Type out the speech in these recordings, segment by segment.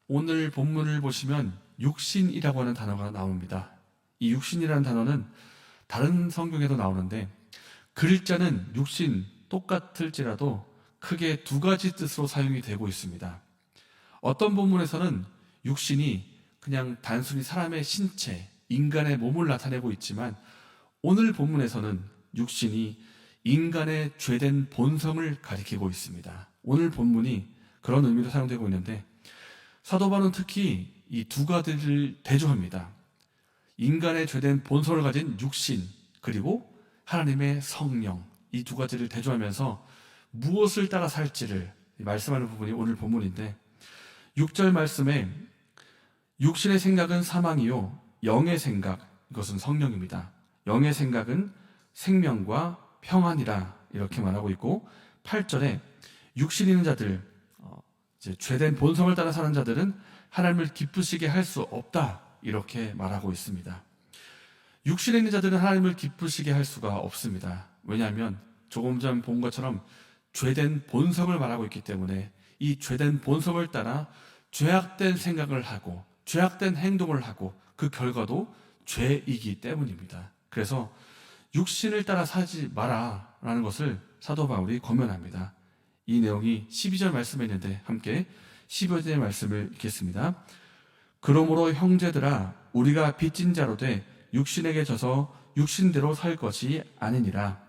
오늘 본문을 보시면 육신이라고 하는 단어가 나옵니다. 이 육신이라는 단어는 다른 성경에도 나오는데 글자는 육신 똑같을지라도 크게 두 가지 뜻으로 사용이 되고 있습니다. 어떤 본문에서는 육신이 그냥 단순히 사람의 신체, 인간의 몸을 나타내고 있지만 오늘 본문에서는 육신이 인간의 죄된 본성을 가리키고 있습니다. 오늘 본문이 그런 의미로 사용되고 있는데 사도 바울은 특히 이 두 가지를 대조합니다. 인간의 죄된 본성을 가진 육신 그리고 하나님의 성령, 이 두 가지를 대조하면서 무엇을 따라 살지를 말씀하는 부분이 오늘 본문인데 6절 말씀에 육신의 생각은 사망이요 영의 생각, 이것은 성령입니다. 영의 생각은 생명과 평안이라 이렇게 말하고 있고 8절에 육신 있는 자들, 죄된 본성을 따라 사는 자들은 하나님을 기쁘시게 할 수 없다 이렇게 말하고 있습니다. 육신에 있는 자들은 하나님을 기쁘시게 할 수가 없습니다. 왜냐하면 조금 전 본 것처럼 죄된 본성을 말하고 있기 때문에 이 죄된 본성을 따라 죄악된 생각을 하고 죄악된 행동을 하고 그 결과도 죄이기 때문입니다. 그래서 육신을 따라 살지 마라라는 것을 사도 바울이 권면합니다. 이 내용이 12절 말씀에 있는데 함께 15절 말씀을 읽겠습니다. 그러므로 형제들아 우리가 빚진 자로 돼 육신에게 져서 육신대로 살 것이 아니니라.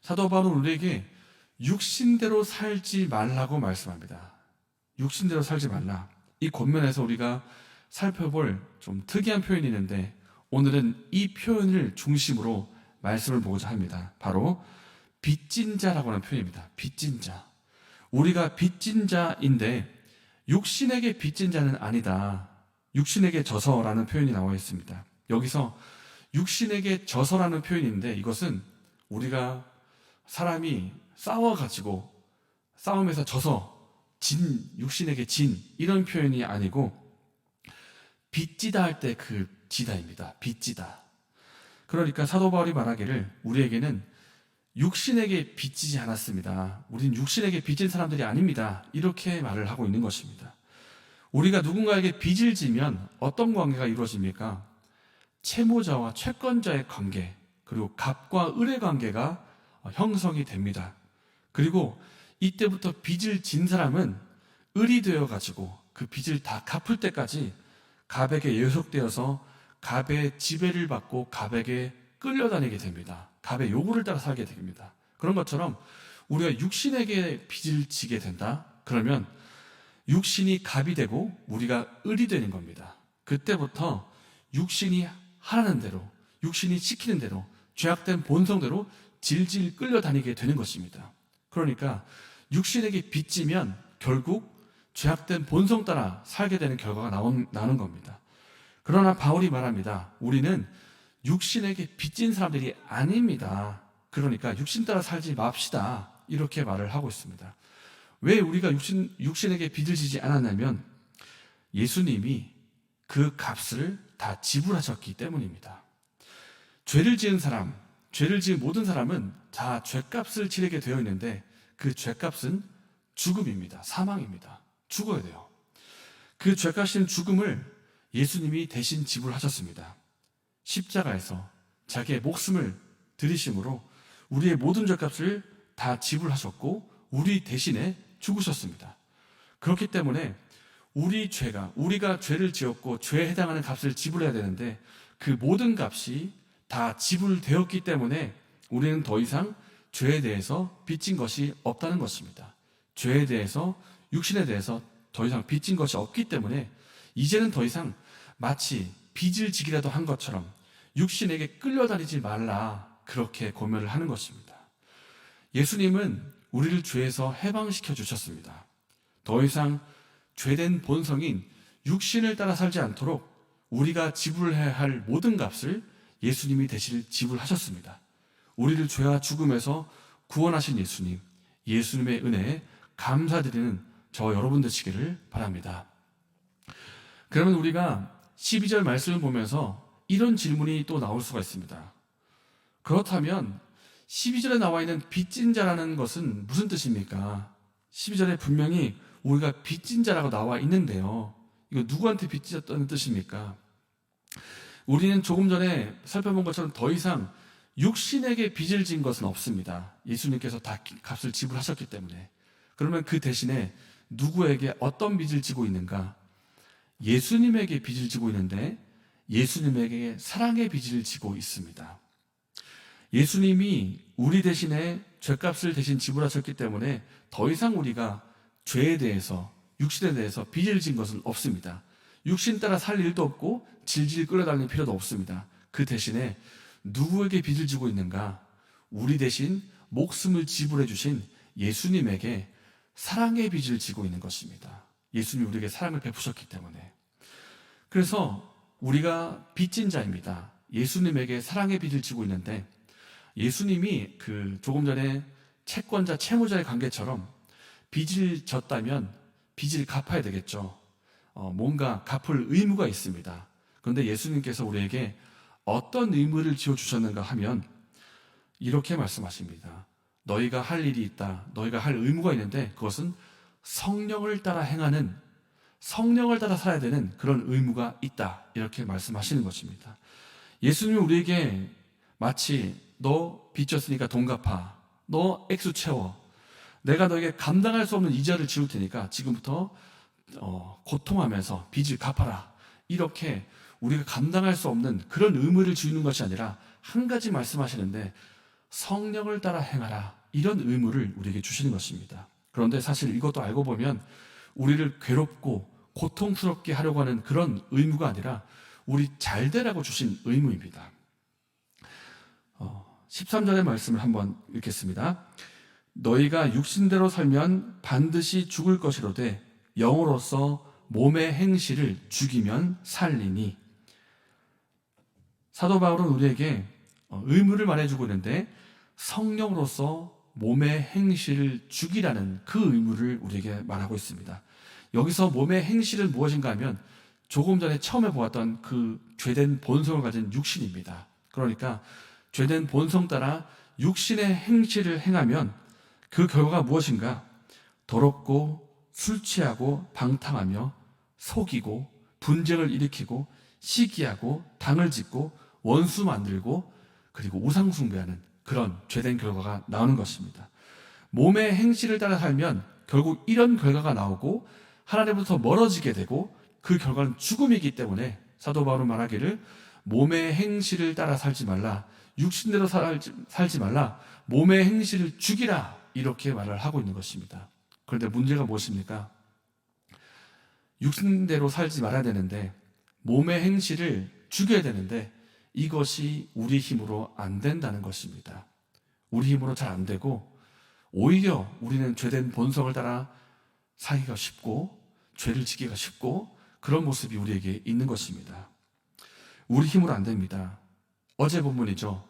사도 바울은 우리에게 육신대로 살지 말라고 말씀합니다. 육신대로 살지 말라. 이 권면에서 우리가 살펴볼 좀 특이한 표현이 있는데 오늘은 이 표현을 중심으로 말씀을 보고자 합니다. 바로 빚진 자라고 하는 표현입니다. 빚진 자. 우리가 빚진 자인데 육신에게 빚진 자는 아니다. 육신에게 져서라는 표현이 나와 있습니다. 여기서 육신에게 져서라는 표현인데 이것은 우리가 사람이 싸워가지고 싸움에서 져서 육신에게 진 이런 표현이 아니고 빚지다 할 때 그 지다입니다. 빚지다. 그러니까 사도 바울이 말하기를 우리에게는 육신에게 빚지지 않았습니다. 우린 육신에게 빚진 사람들이 아닙니다. 이렇게 말을 하고 있는 것입니다. 우리가 누군가에게 빚을 지면 어떤 관계가 이루어집니까? 채무자와 채권자의 관계, 그리고 갑과 을의 관계가 형성이 됩니다. 그리고 이때부터 빚을 진 사람은 을이 되어가지고 그 빚을 다 갚을 때까지 갑에게 예속되어서 갑의 지배를 받고 갑에게 끌려다니게 됩니다. 갑의 요구를 따라 살게 됩니다. 그런 것처럼 우리가 육신에게 빚을 지게 된다? 그러면 육신이 갑이 되고 우리가 을이 되는 겁니다. 그때부터 육신이 하라는 대로, 육신이 시키는 대로, 죄악된 본성대로 질질 끌려다니게 되는 것입니다. 그러니까 육신에게 빚지면 결국 죄악된 본성 따라 살게 되는 결과가 나는 겁니다. 그러나 바울이 말합니다. 우리는 육신에게 빚진 사람들이 아닙니다. 그러니까 육신 따라 살지 맙시다. 이렇게 말을 하고 있습니다. 왜 우리가 육신에게 빚을 지지 않았냐면 예수님이 그 값을 다 지불하셨기 때문입니다. 죄를 지은 모든 사람은 다 죄값을 치르게 되어 있는데 그 죄값은 죽음입니다. 사망입니다. 죽어야 돼요. 그 죄값인 죽음을 예수님이 대신 지불하셨습니다. 십자가에서 자기의 목숨을 들이심으로 우리의 모든 죄값을 다 지불하셨고 우리 대신에 죽으셨습니다. 그렇기 때문에 우리가 죄를 지었고 죄에 해당하는 값을 지불해야 되는데 그 모든 값이 다 지불되었기 때문에 우리는 더 이상 죄에 대해서 빚진 것이 없다는 것입니다. 죄에 대해서, 육신에 대해서 더 이상 빚진 것이 없기 때문에 이제는 더 이상 마치 빚을 지기라도 한 것처럼 육신에게 끌려다니지 말라 그렇게 권면을 하는 것입니다. 예수님은 우리를 죄에서 해방시켜 주셨습니다. 더 이상 죄된 본성인 육신을 따라 살지 않도록 우리가 지불해야 할 모든 값을 예수님이 대신 지불하셨습니다. 우리를 죄와 죽음에서 구원하신 예수님의 은혜에 감사드리는 저와 여러분 되시기를 바랍니다. 그러면 우리가 12절 말씀을 보면서 이런 질문이 또 나올 수가 있습니다. 그렇다면 12절에 나와 있는 빚진 자라는 것은 무슨 뜻입니까? 12절에 분명히 우리가 빚진 자라고 나와 있는데요. 이거 누구한테 빚졌다는 뜻입니까? 우리는 조금 전에 살펴본 것처럼 더 이상 육신에게 빚을 진 것은 없습니다. 예수님께서 다 값을 지불하셨기 때문에. 그러면 그 대신에 누구에게 어떤 빚을 지고 있는가? 예수님에게 빚을 지고 있는데 예수님에게 사랑의 빚을 지고 있습니다. 예수님이 우리 대신에 죄값을 대신 지불하셨기 때문에 더 이상 우리가 죄에 대해서, 육신에 대해서 빚을 진 것은 없습니다. 육신 따라 살 일도 없고 질질 끌어다닐 필요도 없습니다. 그 대신에 누구에게 빚을 지고 있는가? 우리 대신 목숨을 지불해 주신 예수님에게 사랑의 빚을 지고 있는 것입니다. 예수님이 우리에게 사랑을 베푸셨기 때문에. 그래서 우리가 빚진 자입니다. 예수님에게 사랑의 빚을 지고 있는데 예수님이 조금 전에 채권자, 채무자의 관계처럼 빚을 졌다면 빚을 갚아야 되겠죠. 뭔가 갚을 의무가 있습니다. 그런데 예수님께서 우리에게 어떤 의무를 지어주셨는가 하면 이렇게 말씀하십니다. 너희가 할 일이 있다. 너희가 할 의무가 있는데 그것은 성령을 따라 행하는, 성령을 따라 살아야 되는 그런 의무가 있다. 이렇게 말씀하시는 것입니다. 예수님이 우리에게 마치 너 빚졌으니까 돈 갚아. 너 액수 채워. 내가 너에게 감당할 수 없는 이자를 지울 테니까 지금부터 고통하면서 빚을 갚아라. 이렇게 우리가 감당할 수 없는 그런 의무를 지우는 것이 아니라 한 가지 말씀하시는데 성령을 따라 행하라. 이런 의무를 우리에게 주시는 것입니다. 그런데 사실 이것도 알고 보면 우리를 괴롭고 고통스럽게 하려고 하는 그런 의무가 아니라 우리 잘 되라고 주신 의무입니다. 13절의 말씀을 한번 읽겠습니다. 너희가 육신대로 살면 반드시 죽을 것이로되 영으로서 몸의 행실을 죽이면 살리니. 사도 바울은 우리에게 의무를 말해주고 있는데 성령으로서 몸의 행실을 죽이라는 그 의무를 우리에게 말하고 있습니다. 여기서 몸의 행실은 무엇인가 하면 조금 전에 처음에 보았던 그 죄된 본성을 가진 육신입니다. 그러니까 죄된 본성 따라 육신의 행실을 행하면 그 결과가 무엇인가? 더럽고 술 취하고 방탕하며 속이고 분쟁을 일으키고 시기하고 당을 짓고 원수 만들고 그리고 우상 숭배하는 그런 죄된 결과가 나오는 것입니다. 몸의 행실을 따라 살면 결국 이런 결과가 나오고 하나님부터 멀어지게 되고 그 결과는 죽음이기 때문에 사도 바울은 말하기를 몸의 행실을 따라 살지 말라. 육신대로 살지 말라. 몸의 행실을 죽이라. 이렇게 말을 하고 있는 것입니다. 그런데 문제가 무엇입니까? 육신대로 살지 말아야 되는데 몸의 행실을 죽여야 되는데 이것이 우리 힘으로 안 된다는 것입니다. 우리 힘으로 잘 안 되고 오히려 우리는 죄된 본성을 따라 살기가 쉽고 죄를 지기가 쉽고 그런 모습이 우리에게 있는 것입니다. 우리 힘으로 안 됩니다. 어제 본문이죠.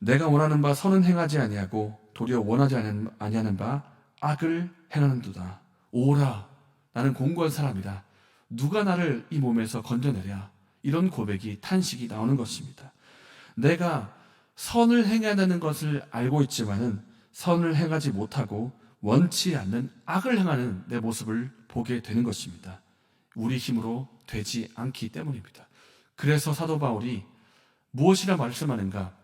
내가 원하는 바 선은 행하지 아니하고 도리어 원하지 아니하는 바 악을 행하는도다. 오라, 나는 공고한 사람이다. 누가 나를 이 몸에서 건져내랴. 이런 고백이, 탄식이 나오는 것입니다. 내가 선을 행해야 되는 것을 알고 있지만은 선을 행하지 못하고 원치 않는 악을 행하는 내 모습을 보게 되는 것입니다. 우리 힘으로 되지 않기 때문입니다. 그래서 사도 바울이 무엇이라 말씀하는가?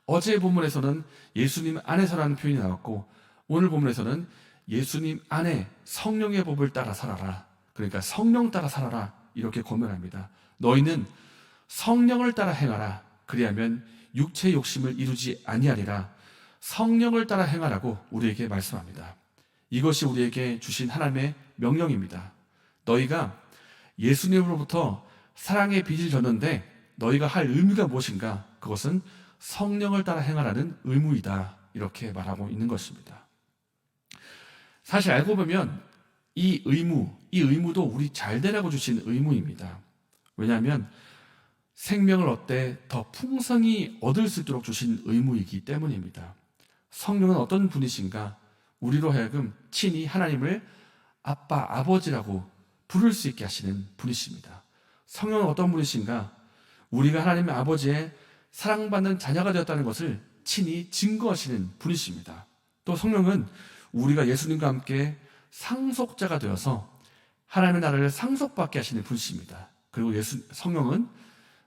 어제의 본문에서는 예수님 안에서라는 표현이 나왔고 오늘 본문에서는 예수님 안에 성령의 법을 따라 살아라. 그러니까 성령 따라 살아라. 이렇게 권면합니다. 너희는 성령을 따라 행하라. 그리하면 육체의 욕심을 이루지 아니하리라. 성령을 따라 행하라고 우리에게 말씀합니다. 이것이 우리에게 주신 하나님의 명령입니다. 너희가 예수님으로부터 사랑의 빚을 졌는데 너희가 할 의무가 무엇인가? 그것은 성령을 따라 행하라는 의무이다. 이렇게 말하고 있는 것입니다. 사실 알고 보면 이 의무도 우리 잘 되라고 주신 의무입니다. 왜냐하면 생명을 얻되 더 풍성히 얻을 수 있도록 주신 의무이기 때문입니다. 성령은 어떤 분이신가? 우리로 하여금 친히 하나님을 아빠, 아버지라고 부를 수 있게 하시는 분이십니다. 성령은 어떤 분이신가? 우리가 하나님의 아버지의 사랑받는 자녀가 되었다는 것을 친히 증거하시는 분이십니다. 또 성령은 우리가 예수님과 함께 상속자가 되어서 하나님의 나라를 상속받게 하시는 분이십니다. 그리고 성령은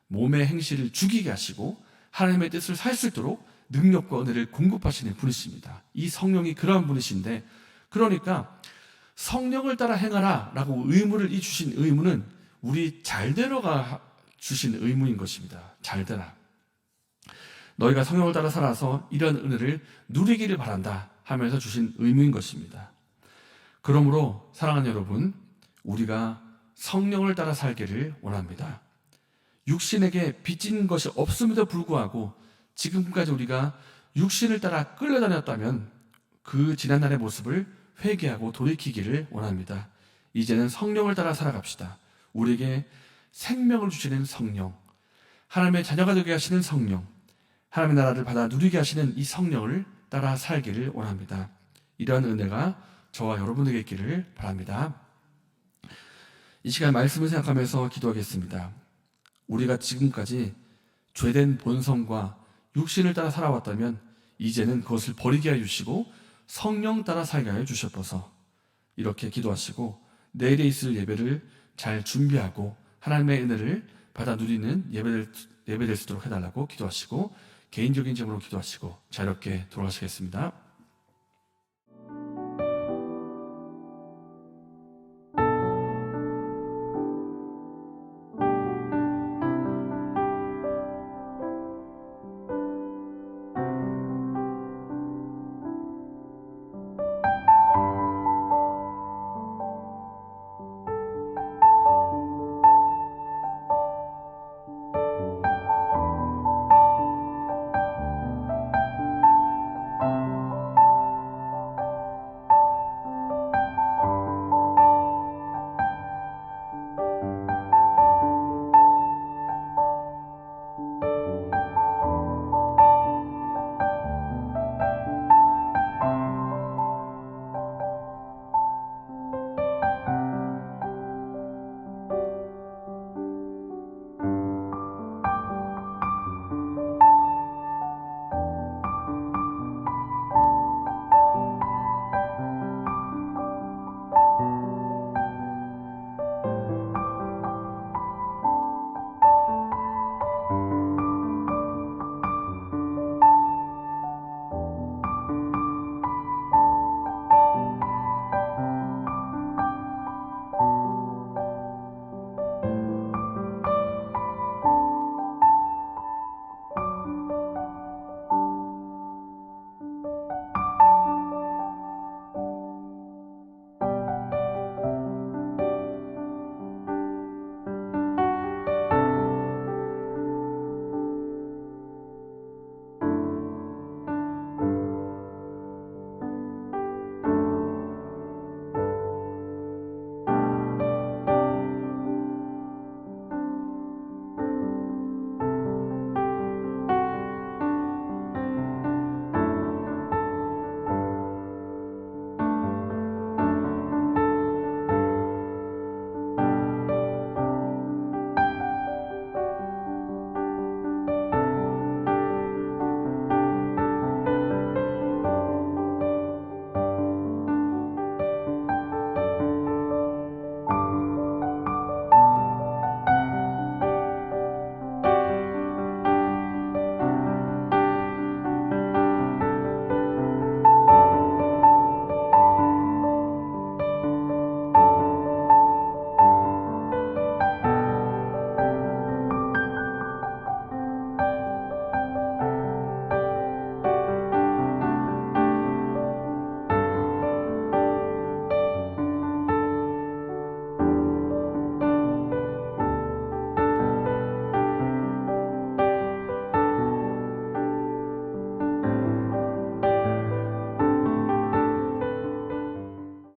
몸의 행실을 죽이게 하시고 하나님의 뜻을 살 수 있도록 능력과 은혜를 공급하시는 분이십니다. 이 성령이 그러한 분이신데, 그러니까 성령을 따라 행하라 라고 의무를 주신 의무는 우리 잘되러가 주신 의무인 것입니다. 잘되라. 너희가 성령을 따라 살아서 이런 은혜를 누리기를 바란다 하면서 주신 의무인 것입니다. 그러므로 사랑하는 여러분, 우리가 성령을 따라 살기를 원합니다. 육신에게 빚진 것이 없음에도 불구하고 지금까지 우리가 육신을 따라 끌려다녔다면 그 지난날의 모습을 회개하고 돌이키기를 원합니다. 이제는 성령을 따라 살아갑시다. 우리에게 생명을 주시는 성령, 하나님의 자녀가 되게 하시는 성령, 하나님의 나라를 받아 누리게 하시는 이 성령을 따라 살기를 원합니다. 이러한 은혜가 저와 여러분에게 있기를 바랍니다. 이 시간 말씀을 생각하면서 기도하겠습니다. 우리가 지금까지 죄된 본성과 육신을 따라 살아왔다면 이제는 그것을 버리게 하여 주시고 성령 따라 살게 하여 주셨소서. 이렇게 기도하시고 내일에 있을 예배를 잘 준비하고 하나님의 은혜를 받아 누리는 예배될 수 있도록 해달라고 기도하시고 개인적인 점으로 기도하시고 자유롭게 돌아가시겠습니다.